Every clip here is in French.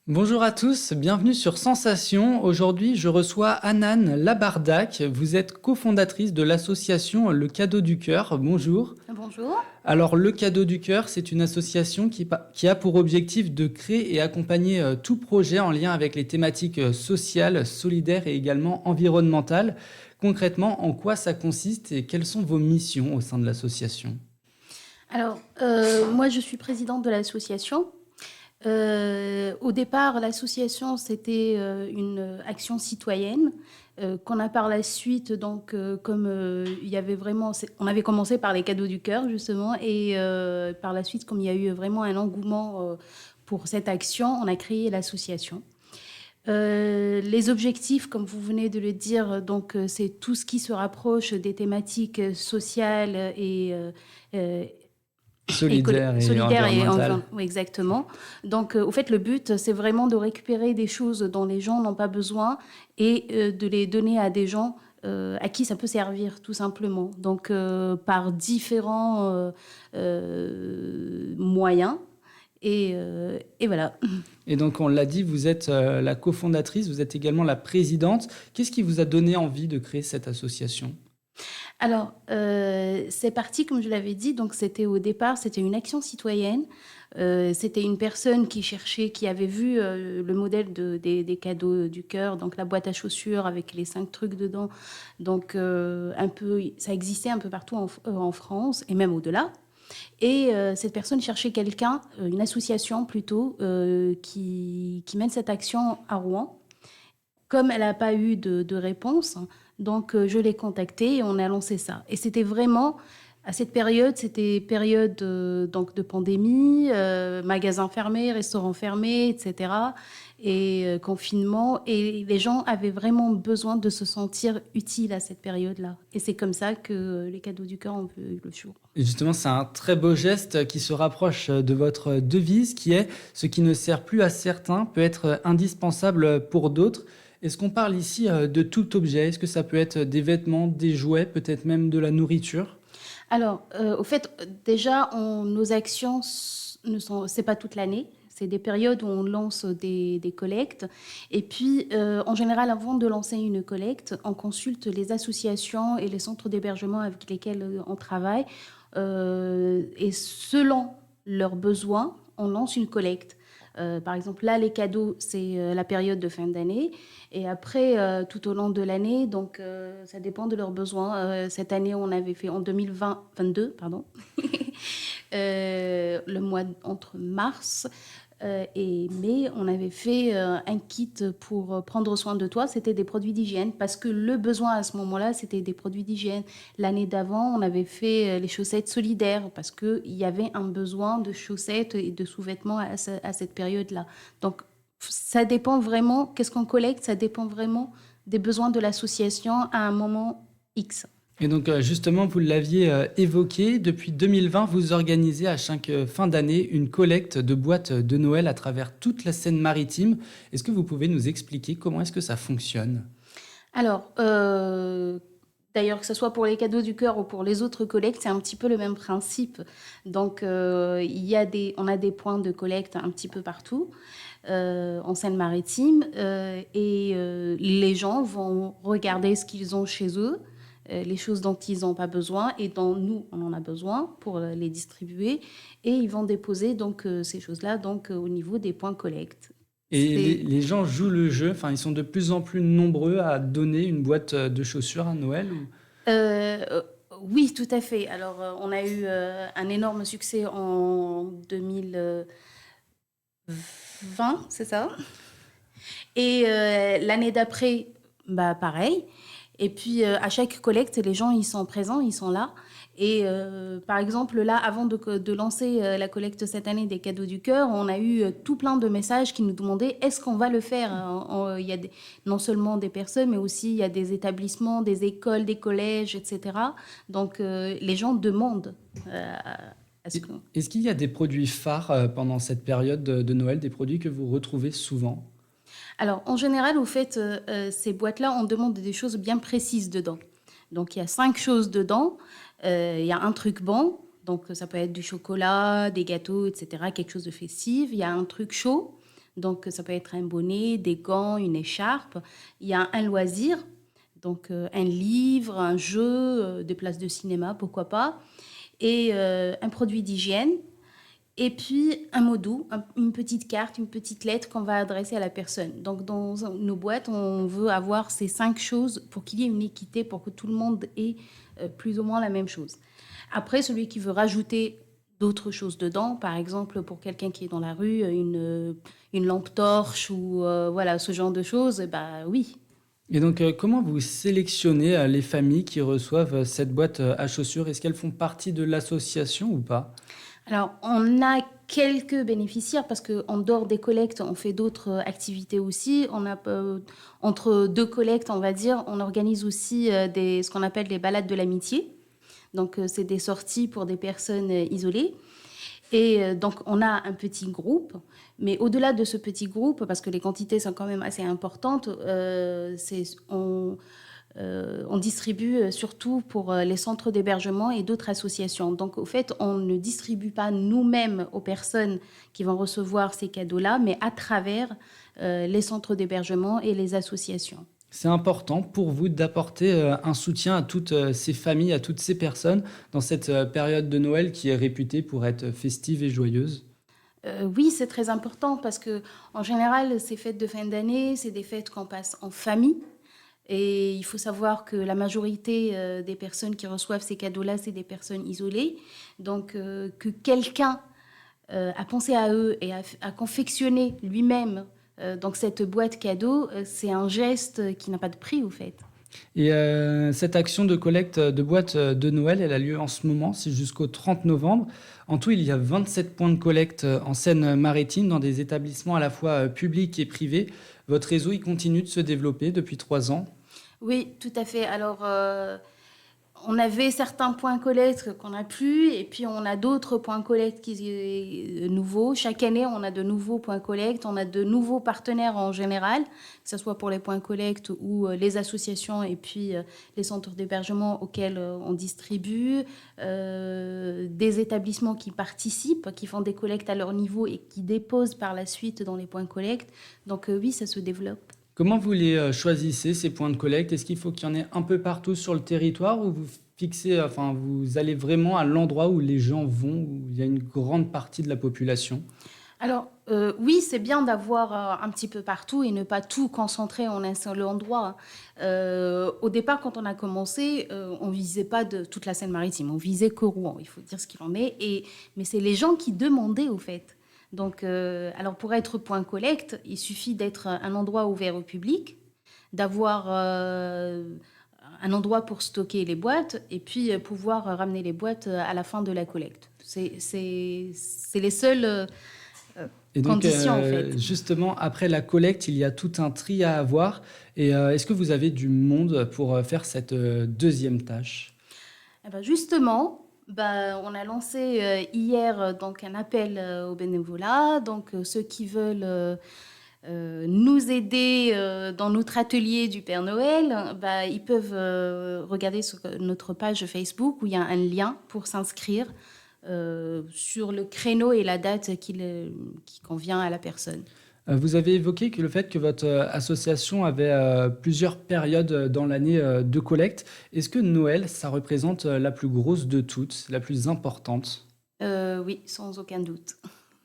Bonjour à tous, bienvenue sur Sensation. Aujourd'hui, je reçois Anan Labardak. Vous êtes cofondatrice de l'association Le Cadeau du Cœur. Bonjour. Bonjour. Alors, Le Cadeau du Cœur, c'est une association qui a pour objectif de créer et accompagner tout projet en lien avec les thématiques sociales, solidaires et également environnementales. Concrètement, en quoi ça consiste et quelles sont vos missions au sein de l'association? Alors, moi, je suis présidente de l'association. Au départ, l'association, c'était une action citoyenne qu'on a par la suite, donc, comme il y avait vraiment, on avait commencé par les cadeaux du cœur, justement, et par la suite, comme il y a eu vraiment un engouement pour cette action, on a créé l'association. Les objectifs, comme vous venez de le dire, donc c'est tout ce qui se rapproche des thématiques sociales euh, Solidaire et solidaires et environnemental. oui, exactement. Donc, au fait, le but, c'est vraiment de récupérer des choses dont les gens n'ont pas besoin et de les donner à des gens à qui ça peut servir, tout simplement. Donc, par différents moyens. Et voilà. Et donc, on l'a dit, vous êtes la cofondatrice, vous êtes également la présidente. Qu'est-ce qui vous a donné envie de créer cette association? Alors, c'est parti, comme je l'avais dit, donc c'était au départ, c'était une action citoyenne. C'était une personne qui cherchait, qui avait vu le modèle des cadeaux du cœur, donc la boîte à chaussures avec les 5 trucs dedans. Donc, un peu, ça existait un peu partout en France et même au-delà. Et cette personne cherchait quelqu'un, une association plutôt, qui mène cette action à Rouen. Comme elle n'a pas eu de réponse, donc je l'ai contactée et on a lancé ça. Et c'était vraiment, à cette période, c'était période donc de pandémie, magasins fermés, restaurants fermés, etc. Et confinement. Et les gens avaient vraiment besoin de se sentir utiles à cette période-là. Et c'est comme ça que les cadeaux du cœur ont vu le jour. Et justement, c'est un très beau geste qui se rapproche de votre devise qui est ce qui ne sert plus à certains peut être indispensable pour d'autres. Est-ce qu'on parle ici de tout objet? Est-ce que ça peut être des vêtements, des jouets, peut-être même de la nourriture? Alors, au fait, déjà, nos actions ne sont, c'est pas toute l'année. C'est des périodes où on lance des collectes. Et puis, en général, avant de lancer une collecte, on consulte les associations et les centres d'hébergement avec lesquels on travaille. Et selon leurs besoins, on lance une collecte. Par exemple, là, les cadeaux, c'est la période de fin d'année. Et après, tout au long de l'année, donc ça dépend de leurs besoins. Cette année, on avait fait en 2022, pardon, le mois entre mars et mai, on avait fait un kit pour prendre soin de toi. C'était des produits d'hygiène parce que le besoin à ce moment-là, c'était des produits d'hygiène. L'année d'avant, on avait fait les chaussettes solidaires parce qu'il y avait un besoin de chaussettes et de sous-vêtements à cette période-là. Donc, ça dépend vraiment, qu'est-ce qu'on collecte, ça dépend vraiment des besoins de l'association à un moment X. Et donc, justement, vous l'aviez évoqué, depuis 2020, vous organisez à chaque fin d'année une collecte de boîtes de Noël à travers toute la Seine-Maritime. Est-ce que vous pouvez nous expliquer comment est-ce que ça fonctionne? Alors, d'ailleurs, que ce soit pour les cadeaux du cœur ou pour les autres collectes, c'est un petit peu le même principe. Donc, on a des points de collecte un petit peu partout en Seine-Maritime et les gens vont regarder ce qu'ils ont chez eux, les choses dont ils n'ont pas besoin et dont nous, on en a besoin pour les distribuer. Et ils vont déposer donc ces choses-là donc, au niveau des points collecte. Et C'est les gens jouent le jeu, enfin, ils sont de plus en plus nombreux à donner une boîte de chaussures à Noël ou... Euh, oui, tout à fait. Alors, on a eu un énorme succès en 2020, c'est ça? Et l'année d'après, bah pareil. Et puis à chaque collecte, les gens ils sont présents, ils sont là. Et par exemple là, avant de lancer la collecte cette année des cadeaux du cœur, on a eu tout plein de messages qui nous demandaient est-ce qu'on va le faire. Il y a non seulement des personnes, mais aussi il y a des établissements, des écoles, des collèges, etc. Donc les gens demandent à ce qu'on... Est-ce qu'il y a des produits phares pendant cette période de Noël, des produits que vous retrouvez souvent? Alors, en général, au fait, ces boîtes-là, on demande des choses bien précises dedans. Donc, il y a 5 choses dedans. Il y a un truc bon, donc ça peut être du chocolat, des gâteaux, etc., quelque chose de festif. Il y a un truc chaud, Donc, ça peut être un bonnet, des gants, une écharpe. Il y a un loisir, donc un livre, un jeu, des places de cinéma, pourquoi pas, et un produit d'hygiène. Et puis, un mot doux, une petite carte, une petite lettre qu'on va adresser à la personne. Donc, dans nos boîtes, on veut avoir ces 5 choses pour qu'il y ait une équité, pour que tout le monde ait plus ou moins la même chose. Après, celui qui veut rajouter d'autres choses dedans, par exemple, pour quelqu'un qui est dans la rue, une lampe torche ou voilà, ce genre de choses, oui. Et donc, comment vous sélectionnez les familles qui reçoivent cette boîte à chaussures? Est-ce qu'elles font partie de l'association ou pas? Alors, on a quelques bénéficiaires parce qu'en dehors des collectes, on fait d'autres activités aussi. On a, entre 2 collectes, on va dire, on organise aussi ce qu'on appelle les balades de l'amitié. Donc, c'est des sorties pour des personnes isolées. Et donc, on a un petit groupe. Mais au-delà de ce petit groupe, parce que les quantités sont quand même assez importantes, on distribue surtout pour les centres d'hébergement et d'autres associations. Donc, au fait, on ne distribue pas nous-mêmes aux personnes qui vont recevoir ces cadeaux-là, mais à travers les centres d'hébergement et les associations. C'est important pour vous d'apporter un soutien à toutes ces familles, à toutes ces personnes dans cette période de Noël qui est réputée pour être festive et joyeuse? Oui, c'est très important parce que en général, ces fêtes de fin d'année, c'est des fêtes qu'on passe en famille. Et il faut savoir que la majorité des personnes qui reçoivent ces cadeaux-là, c'est des personnes isolées. Donc, que quelqu'un a pensé à eux et a confectionné lui-même donc cette boîte cadeau, c'est un geste qui n'a pas de prix, au fait. Et cette action de collecte de boîtes de Noël, elle a lieu en ce moment, c'est jusqu'au 30 novembre. En tout, il y a 27 points de collecte en Seine-Maritime dans des établissements à la fois publics et privés. Votre réseau, il continue de se développer depuis 3 ans. Oui, tout à fait. Alors, on avait certains points collecte qu'on n'a plus, et puis on a d'autres points collecte qui sont nouveaux. Chaque année, on a de nouveaux points collecte, on a de nouveaux partenaires en général, que ce soit pour les points collecte ou les associations et puis les centres d'hébergement auxquels on distribue, des établissements qui participent, qui font des collectes à leur niveau et qui déposent par la suite dans les points collecte. Donc oui, ça se développe. Comment vous les choisissez, ces points de collecte? Est-ce qu'il faut qu'il y en ait un peu partout sur le territoire ou vous fixez, enfin, vous allez vraiment à l'endroit où les gens vont, où il y a une grande partie de la population? Alors, oui, c'est bien d'avoir un petit peu partout et ne pas tout concentrer en un seul endroit. Au départ, quand on a commencé, on visait pas de toute la Seine-Maritime, on visait que Rouen, il faut dire ce qu'il en est. Mais c'est les gens qui demandaient, au fait. Donc, alors pour être point collecte, il suffit d'être un endroit ouvert au public, d'avoir un endroit pour stocker les boîtes et puis pouvoir ramener les boîtes à la fin de la collecte. C'est les seules Et donc, conditions, en fait. justement, après la collecte, il y a tout un tri à avoir. Et est-ce que vous avez du monde pour faire cette deuxième tâche? Eh ben justement, on a lancé hier donc un appel au bénévolat. Donc ceux qui veulent nous aider dans notre atelier du Père Noël, ils peuvent regarder sur notre page Facebook où il y a un lien pour s'inscrire sur le créneau et la date qui convient à la personne. Vous avez évoqué que le fait que votre association avait plusieurs périodes dans l'année de collecte. Est-ce que Noël, ça représente la plus grosse de toutes, la plus importante? Oui, sans aucun doute.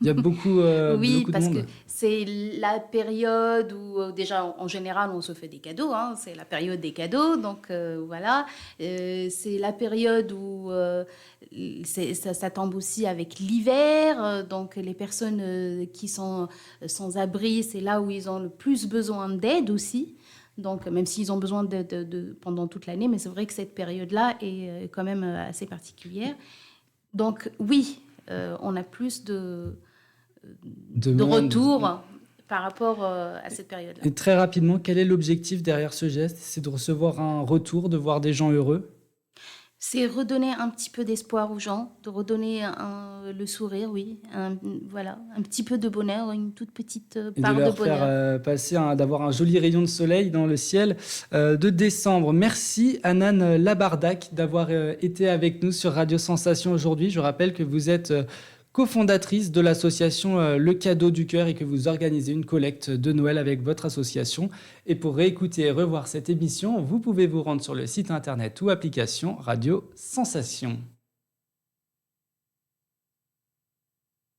Il y a Oui, beaucoup de parce que monde. c'est la période où déjà en général on se fait des cadeaux, hein, c'est la période des cadeaux, donc voilà. C'est la période où ça tombe aussi avec l'hiver, donc les personnes qui sont sans abri, c'est là où ils ont le plus besoin d'aide aussi. Donc même s'ils ont besoin d'aide pendant toute l'année, mais c'est vrai que cette période-là est quand même assez particulière. Donc oui, on a plus De de monde. retour par rapport à cette période-là. Et très rapidement, quel est l'objectif derrière ce geste? C'est de recevoir un retour, de voir des gens heureux? C'est redonner un petit peu d'espoir aux gens, de redonner le sourire, oui. Voilà, un petit peu de bonheur, une toute petite Et de part de leur faire bonheur. passer, d'avoir un joli rayon de soleil dans le ciel de décembre. Merci Anan Labardak d'avoir été avec nous sur Radio Sensation aujourd'hui. Je rappelle que vous êtes cofondatrice de l'association Le Cadeau du Cœur et que vous organisez une collecte de Noël avec votre association. Et pour réécouter et revoir cette émission, vous pouvez vous rendre sur le site internet ou application Radio Sensation.